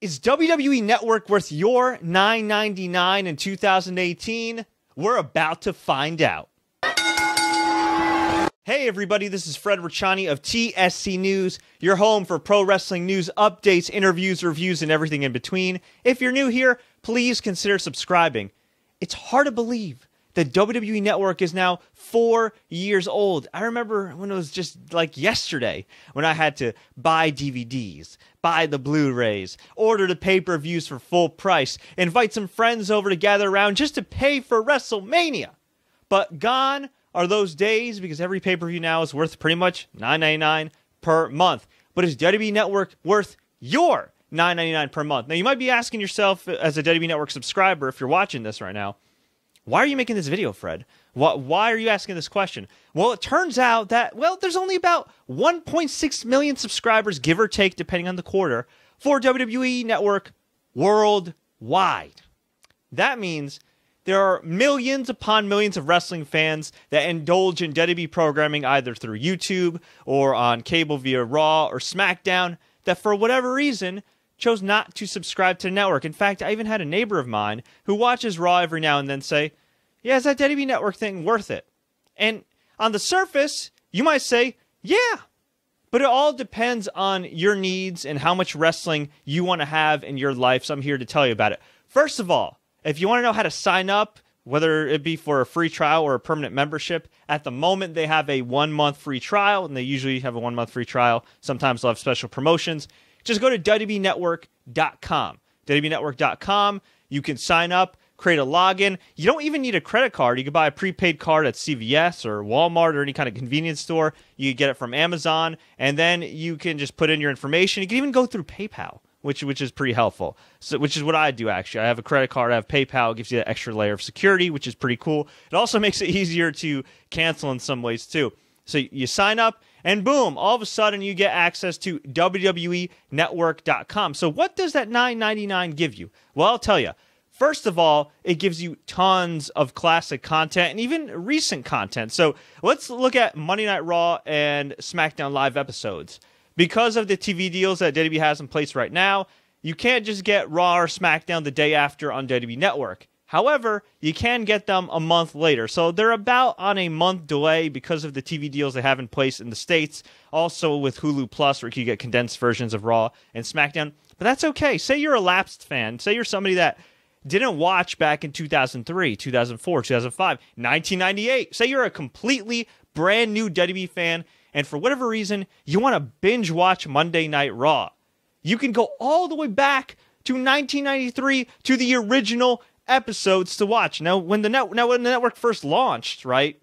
Is WWE Network worth your $9.99 in 2018? We're about to find out. Hey everybody, this is Fred Ricciani of TSC News, your home for pro wrestling news, updates, interviews, reviews, and everything in between. If you're new here, please consider subscribing. It's hard to believe that WWE Network is now 4 years old. I remember when it was just like yesterday when I had to buy DVDs, buy the Blu-rays, order the pay-per-views for full price, invite some friends over to gather around just to pay for WrestleMania. But gone are those days because every pay-per-view now is worth pretty much $9.99 per month. But is WWE Network worth your $9.99 per month? Now you might be asking yourself as a WWE Network subscriber, if you're watching this right now, why are you making this video, Fred? Why are you asking this question? Well, it turns out that, there's only about 1.6 million subscribers, give or take, depending on the quarter, for WWE Network worldwide. That means there are millions upon millions of wrestling fans that indulge in WWE programming either through YouTube or on cable via Raw or SmackDown that for whatever reason chose not to subscribe to the network. In fact, I even had a neighbor of mine who watches Raw every now and then say, yeah, is that WWE Network thing worth it? And on the surface, you might say, yeah. But it all depends on your needs and how much wrestling you want to have in your life. So I'm here to tell you about it. First of all, if you want to know how to sign up, whether it be for a free trial or a permanent membership, at the moment they have a 1 month free trial, and they usually have a 1 month free trial. Sometimes they'll have special promotions. Just go to WWEnetwork.com. WWEnetwork.com. You can sign up, create a login. You don't even need a credit card. You can buy a prepaid card at CVS or Walmart or any kind of convenience store. You can get it from Amazon, and then you can just put in your information. You can even go through PayPal, which is pretty helpful. So, which is what I do, actually. I have a credit card. I have PayPal. It gives you that extra layer of security, which is pretty cool. It also makes it easier to cancel in some ways, too. So you sign up, and boom, all of a sudden you get access to WWEnetwork.com. So what does that $9.99 give you? Well, I'll tell you. First of all, it gives you tons of classic content and even recent content. So let's look at Monday Night Raw and SmackDown Live episodes. Because of the TV deals that WWE has in place right now, you can't just get Raw or SmackDown the day after on WWE Network. However, you can get them a month later. So they're about on a month delay because of the TV deals they have in place in the States. Also with Hulu Plus, where you can get condensed versions of Raw and SmackDown. But that's okay. Say you're a lapsed fan. Say you're somebody that didn't watch back in 2003, 2004, 2005, 1998. Say you're a completely brand new WWE fan, and for whatever reason, you want to binge watch Monday Night Raw. You can go all the way back to 1993 to the original episodes to watch. Now, when the network first launched, right,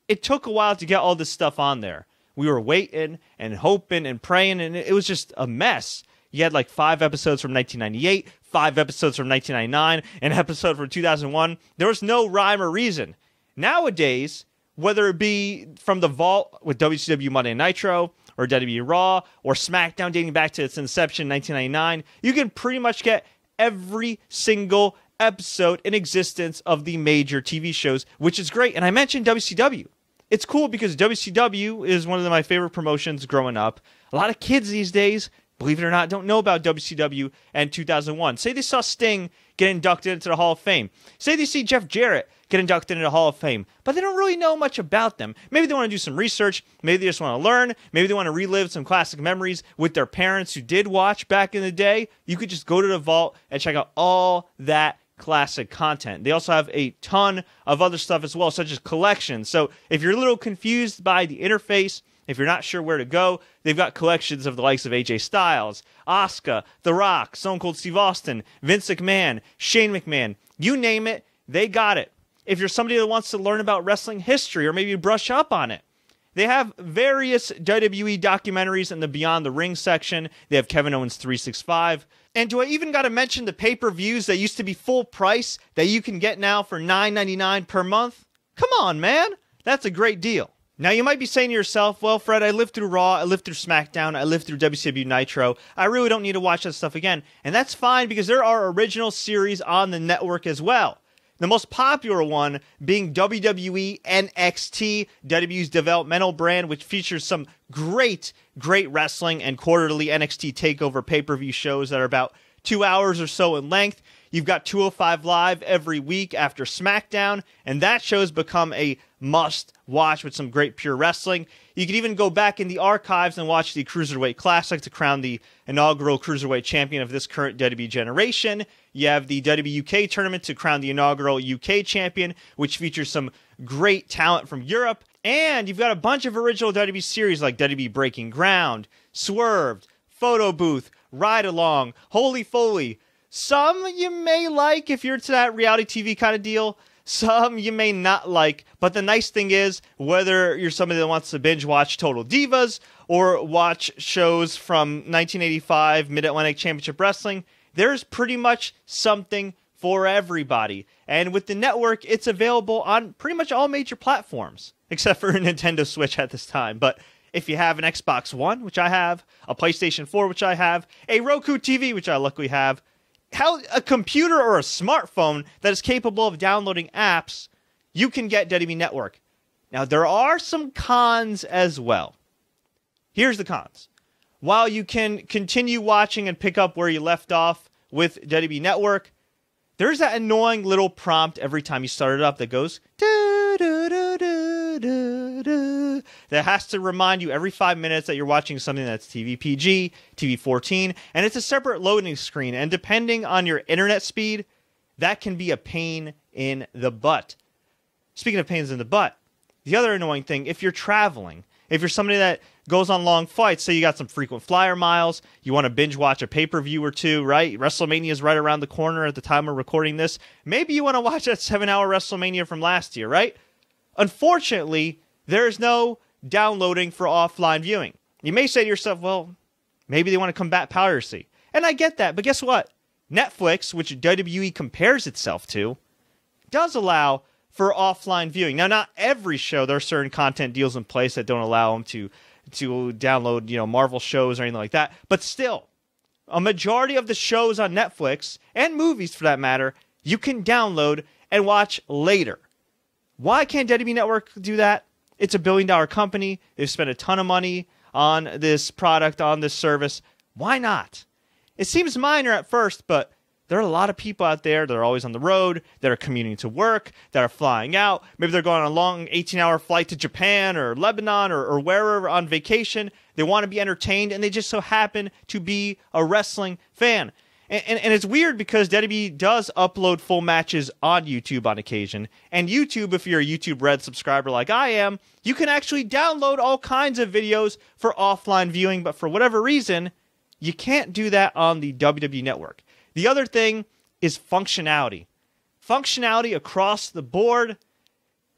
it took a while to get all this stuff on there. We were waiting and hoping and praying, and it was just a mess. You had like 5 episodes from 1998, 5 episodes from 1999, an episode from 2001. There was no rhyme or reason. Nowadays, whether it be from the vault with WCW Monday Nitro, or WWE Raw, or SmackDown dating back to its inception in 1999, you can pretty much get every single episode in existence of the major TV shows, which is great. And I mentioned WCW. It's cool because WCW is one of my favorite promotions growing up. A lot of kids these days, believe it or not, don't know about WCW and 2001. Say they saw Sting get inducted into the Hall of Fame. Say they see Jeff Jarrett get inducted into the Hall of Fame, but they don't really know much about them. Maybe they want to do some research. Maybe they just want to learn. Maybe they want to relive some classic memories with their parents who did watch back in the day. You could just go to the vault and check out all that classic content. They also have a ton of other stuff as well, such as collections. So if you're a little confused by the interface, if you're not sure where to go, they've got collections of the likes of AJ Styles, Asuka, The Rock, Stone Cold Steve Austin, Vince McMahon, Shane McMahon. You name it, they got it. If you're somebody that wants to learn about wrestling history or maybe brush up on it, they have various WWE documentaries in the Beyond the Ring section. They have Kevin Owens 365. And do I even got to mention the pay-per-views that used to be full price that you can get now for $9.99 per month? Come on, man. That's a great deal. Now, you might be saying to yourself, well, Fred, I lived through Raw, I lived through SmackDown, I lived through WCW Nitro. I really don't need to watch that stuff again. And that's fine because there are original series on the network as well. The most popular one being WWE NXT, WWE's developmental brand, which features some great wrestling and quarterly NXT TakeOver pay-per-view shows that are about 2 hours or so in length. You've got 205 Live every week after SmackDown, and that show's become a must-watch with some great pure wrestling. You can even go back in the archives and watch the Cruiserweight Classic to crown the inaugural Cruiserweight champion of this current WWE generation. You have the WUK tournament to crown the inaugural UK champion, which features some great talent from Europe. And you've got a bunch of original WWE series like WWE Breaking Ground, Swerved, Photo Booth, Ride Along, Holy Foley. Some you may like if you're into that reality TV kind of deal. Some you may not like. But the nice thing is, whether you're somebody that wants to binge watch Total Divas or watch shows from 1985 Mid-Atlantic Championship Wrestling, there's pretty much something for everybody. And with the network, it's available on pretty much all major platforms, except for Nintendo Switch at this time. But if you have an Xbox One, which I have, a PlayStation 4, which I have, a Roku TV, which I luckily have, a computer or a smartphone that is capable of downloading apps, you can get WWE Network. Now, there are some cons as well. Here's the cons. While you can continue watching and pick up where you left off with WWE Network, there's that annoying little prompt every time you start it up that goes that has to remind you every 5 minutes that you're watching something that's TV PG, TV 14, and it's a separate loading screen. And depending on your internet speed, that can be a pain in the butt. Speaking of pains in the butt, the other annoying thing, if you're traveling, if you're somebody that goes on long flights, say you got some frequent flyer miles, you want to binge watch a pay-per-view or two, right? WrestleMania is right around the corner at the time we're recording this. Maybe you want to watch that 7-hour WrestleMania from last year, right? Unfortunately, there's no downloading for offline viewing. You may say to yourself, well, maybe they want to combat piracy. And I get that, but guess what? Netflix, which WWE compares itself to, does allow for offline viewing. Now, not every show. There are certain content deals in place that don't allow them to download, Marvel shows or anything like that. But still, a majority of the shows on Netflix, and movies for that matter, you can download and watch later. Why can't WWE Network do that? It's a billion-dollar company. They've spent a ton of money on this product, on this service. Why not? It seems minor at first, but there are a lot of people out there that are always on the road, that are commuting to work, that are flying out. Maybe they're going on a long 18-hour flight to Japan or Lebanon or wherever on vacation. They want to be entertained, and they just so happen to be a wrestling fan. And it's weird because WWE does upload full matches on YouTube on occasion. And YouTube, if you're a YouTube Red subscriber like I am, you can actually download all kinds of videos for offline viewing. But for whatever reason, you can't do that on the WWE Network. The other thing is functionality. Functionality across the board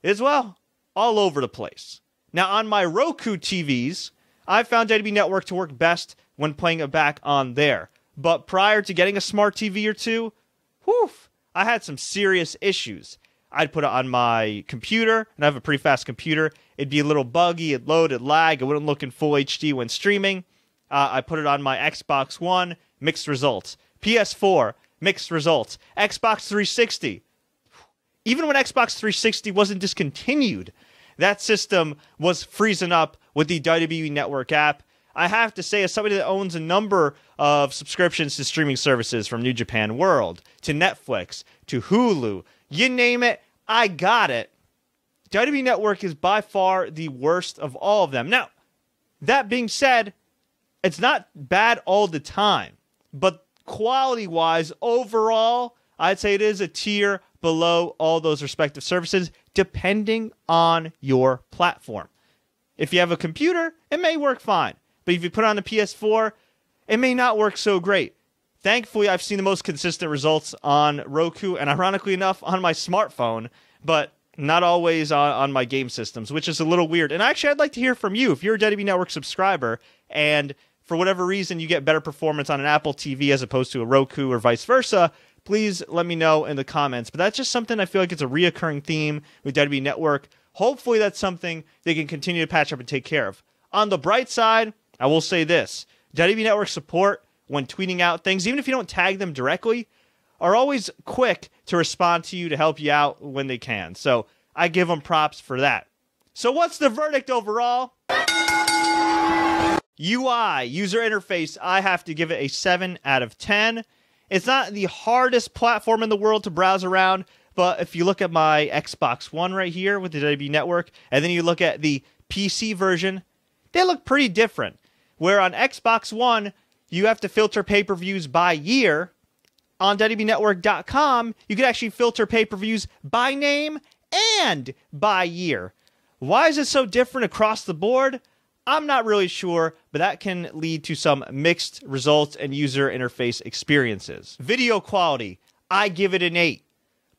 is, well, all over the place. Now, on my Roku TVs, I found WWE Network to work best when playing it back on there. But prior to getting a smart TV or two, I had some serious issues. I'd put it on my computer, and I have a pretty fast computer. It'd be a little buggy, it'd load, it'd lag, it wouldn't look in full HD when streaming. I put it on my Xbox One, mixed results. PS4, mixed results. Xbox 360. Even when Xbox 360 wasn't discontinued, that system was freezing up with the WWE Network app. I have to say, as somebody that owns a number of subscriptions to streaming services, from New Japan World to Netflix to Hulu, you name it, I got it. WWE Network is by far the worst of all of them. Now, that being said, it's not bad all the time, but quality-wise, overall, I'd say it is a tier below all those respective services, depending on your platform. If you have a computer, it may work fine. But if you put it on the PS4, it may not work so great. Thankfully, I've seen the most consistent results on Roku, and ironically enough, on my smartphone, but not always on my game systems, which is a little weird. And actually, I'd like to hear from you. If you're a WWE Network subscriber, and for whatever reason you get better performance on an Apple TV as opposed to a Roku or vice versa, please let me know in the comments. But that's just something I feel like it's a reoccurring theme with WWE Network. Hopefully that's something they can continue to patch up and take care of. On the bright side, I will say this. WWE Network support, when tweeting out things, even if you don't tag them directly, are always quick to respond to you to help you out when they can. So I give them props for that. So what's the verdict overall? UI, user interface, I have to give it a 7 out of 10. It's not the hardest platform in the world to browse around, but if you look at my Xbox One right here with the WWE Network, and then you look at the PC version, they look pretty different. Where on Xbox One, you have to filter pay-per-views by year. On WWEnetwork.com, you can actually filter pay-per-views by name and by year. Why is it so different across the board? I'm not really sure, but that can lead to some mixed results and user interface experiences. Video quality, I give it an 8.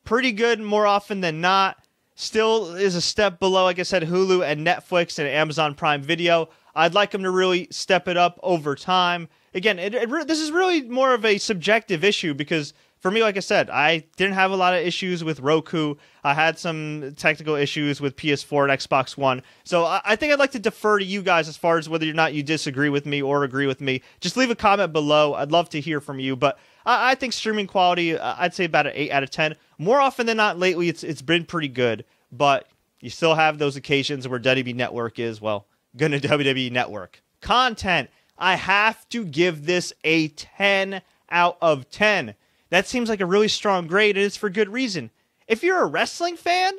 Pretty good more often than not. Still is a step below, like I said, Hulu and Netflix and Amazon Prime Video. I'd like them to really step it up over time. Again, this is really more of a subjective issue because for me, like I said, I didn't have a lot of issues with Roku. I had some technical issues with PS4 and Xbox One. So I think I'd like to defer to you guys as far as whether or not you disagree with me or agree with me. Just leave a comment below. I'd love to hear from you. But I think streaming quality, I'd say about an 8 out of 10. More often than not lately, it's been pretty good. But you still have those occasions where WWE Network is, well, gonna WWE Network. Content, I have to give this a 10 out of 10. That seems like a really strong grade, and it's for good reason. If you're a wrestling fan,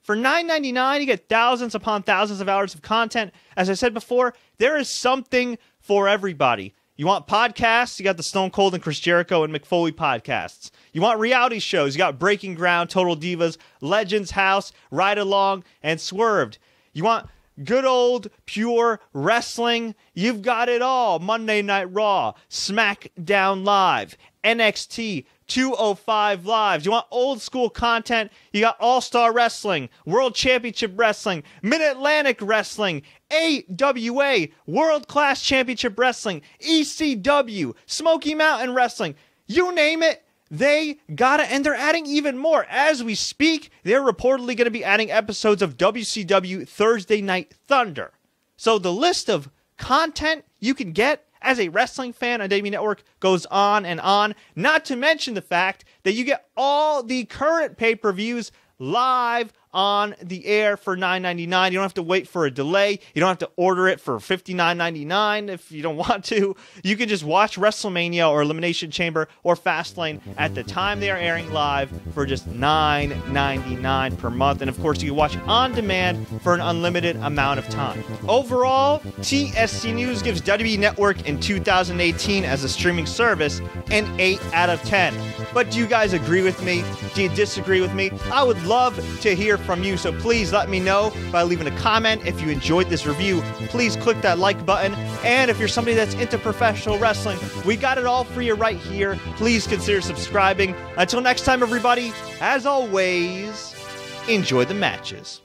for $9.99, you get thousands upon thousands of hours of content. As I said before, there is something for everybody. You want podcasts? You got the Stone Cold and Chris Jericho and McFoley podcasts. You want reality shows? You got Breaking Ground, Total Divas, Legends House, Ride Along, and Swerved. You want good old pure wrestling? You've got it all. Monday Night Raw, SmackDown Live, NXT, 205 Live. You want old school content? You got All-Star Wrestling, World Championship Wrestling, Mid-Atlantic Wrestling, AWA, World Class Championship Wrestling, ECW, Smokey Mountain Wrestling. You name it, they got it, and they're adding even more. As we speak, they're reportedly going to be adding episodes of WCW Thursday Night Thunder. So the list of content you can get as a wrestling fan on WWE Network goes on and on, not to mention the fact that you get all the current pay-per-views live on the air for $9.99. You don't have to wait for a delay. You don't have to order it for $59.99 if you don't want to. You can just watch WrestleMania or Elimination Chamber or Fastlane at the time they are airing live for just $9.99 per month. And of course, you can watch on demand for an unlimited amount of time. Overall, TSC News gives WWE Network in 2018 as a streaming service an 8 out of 10. But do you guys agree with me? Do you disagree with me? I would love to hear from you, so please let me know by leaving a comment. If you enjoyed this review, please click that like button. And if you're somebody that's into professional wrestling, we got it all for you right here. Please consider subscribing. Until next time, everybody, as always, enjoy the matches.